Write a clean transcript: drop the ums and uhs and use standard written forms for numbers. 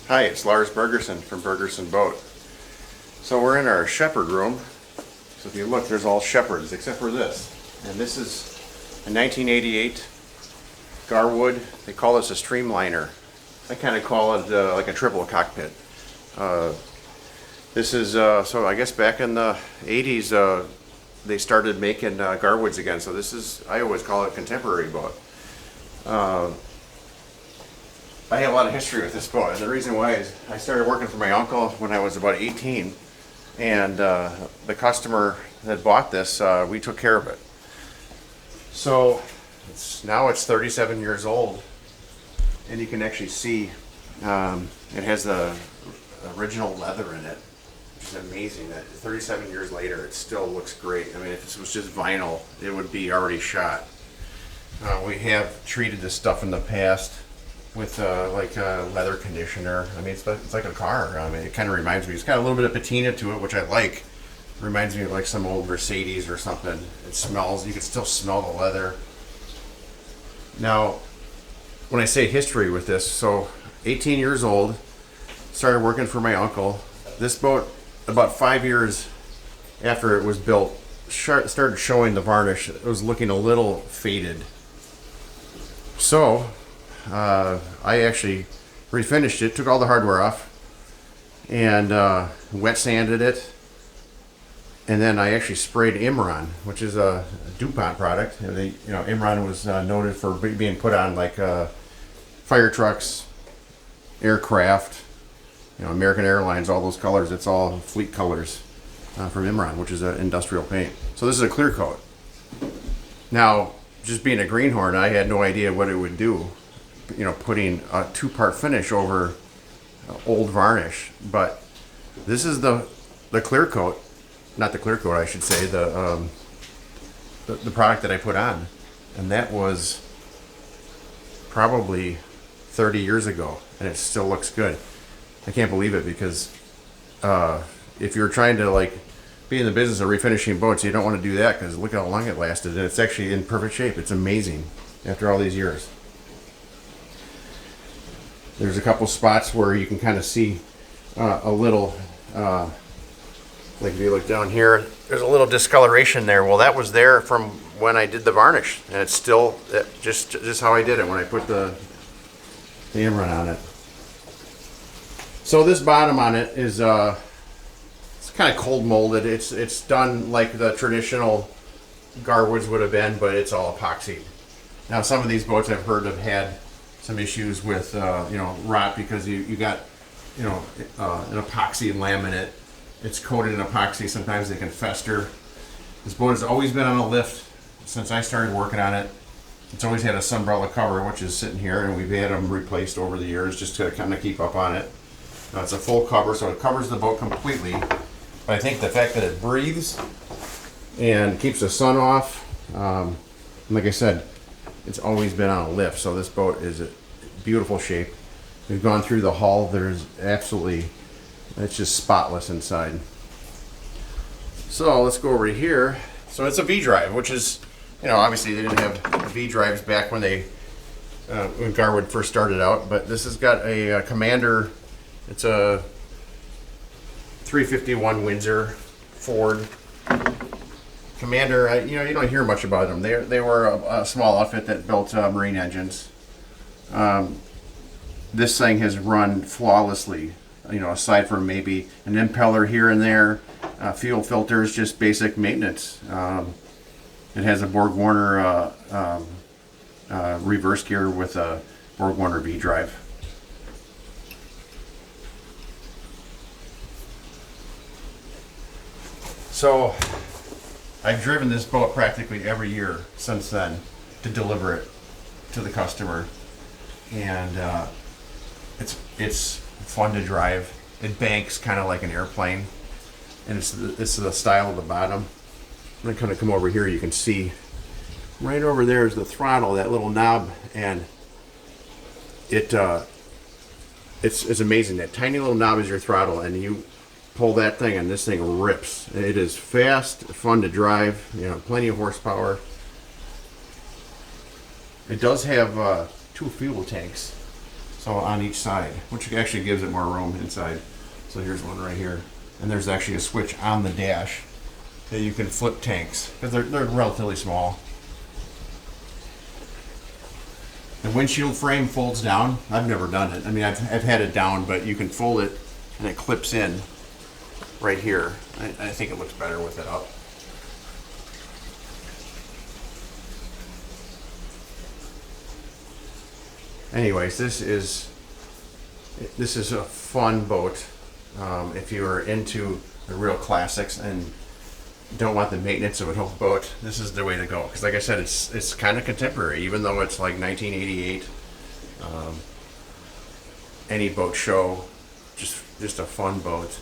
Hi, it's Lars Bergerson from Bergerson Boat. So we're in our shepherd room. So if you look, there's all shepherds except for this. And this is a 1988 Garwood. They call this a Streamliner. I kind of call it like a triple cockpit. This is, so I guess back in the 80s, they started making Garwoods again. So this is, I always call it a contemporary boat. I have a lot of history with this boat, and the reason why is I started working for my uncle when I was about 18, and the customer that bought this, we took care of it. So now it's 37 years old, and you can actually see it has the original leather in it, which is amazing that 37 years later it still looks great. I mean, if this was just vinyl, it would be already shot. We have treated this stuff in the past with like a leather conditioner. I mean, it's like a car. I mean, it kind of reminds me. It's got a little bit of patina to it, which I like. It reminds me of like some old Mercedes or something. It smells. You can still smell the leather. Now, when I say history with this, so 18 years old, started working for my uncle. This boat, about 5 years after it was built, started showing the varnish. It was looking a little faded. So I actually refinished it, took all the hardware off, and wet sanded it, and then I actually sprayed Imron, which is a DuPont product. And Imron was noted for being put on like fire trucks, aircraft, American Airlines, all those colors. It's all fleet colors from Imron, which is an industrial paint. So this is a clear coat. Now, just being a greenhorn, I had no idea what it would do. Putting a two-part finish over old varnish, but this is the clear coat, not the clear coat, I should say, the product that I put on, and that was probably 30 years ago, and it still looks good. I can't believe it, because if you're trying to like be in the business of refinishing boats, you don't want to do that, because look how long it lasted, and it's actually in perfect shape. It's amazing after all these years. There's a couple spots where you can kind of see a little, like if you look down here, there's a little discoloration there. Well, that was there from when I did the varnish, and it's still just how I did it when I put the Imron on it. So this bottom on it is it's kind of cold molded. It's done like the traditional Garwoods would have been, but it's all epoxy. Now some of these boats I've heard have had some issues with rot, because you got an epoxy laminate. It's coated in epoxy. Sometimes they can fester. This boat has always been on a lift since I started working on it. It's always had a sunbrella cover, which is sitting here, and we've had them replaced over the years just to kind of keep up on it. Now it's a full cover, so it covers the boat completely. But I think the fact that it breathes and keeps the sun off, like I said, it's always been on a lift, so this boat is in beautiful shape. We've gone through the hull. There's absolutely, it's just spotless inside. So let's go over here. So it's a V-drive, which is, obviously they didn't have V-drives back when when Garwood first started out, but this has got a Commander. It's a 351 Windsor Ford Commander. You don't hear much about them. They were a small outfit that built marine engines. This thing has run flawlessly, aside from maybe an impeller here and there, fuel filters, just basic maintenance. It has a Borg-Warner reverse gear with a Borg-Warner V-drive. So I've driven this boat practically every year since then to deliver it to the customer, and it's fun to drive. It banks kind of like an airplane, and it's the style of the bottom. I'm gonna kind of come over here. You can see right over there is the throttle, that little knob, and it's amazing. That tiny little knob is your throttle, and you pull that thing and this thing rips. It is fast, fun to drive, plenty of horsepower. It does have 2 fuel tanks, so So on each side, which actually gives it more room inside. So here's one right here. And there's actually a switch on the dash that you can flip tanks, because they're relatively small. The windshield frame folds down. I've never done it. I mean, I've had it down, but you can fold it and it clips in right here. I think it looks better with it up. Anyways, this is a fun boat. If you are into the real classics and don't want the maintenance of an old boat, this is the way to go. Because like I said, it's kind of contemporary, even though it's like 1988. Any boat show, just a fun boat.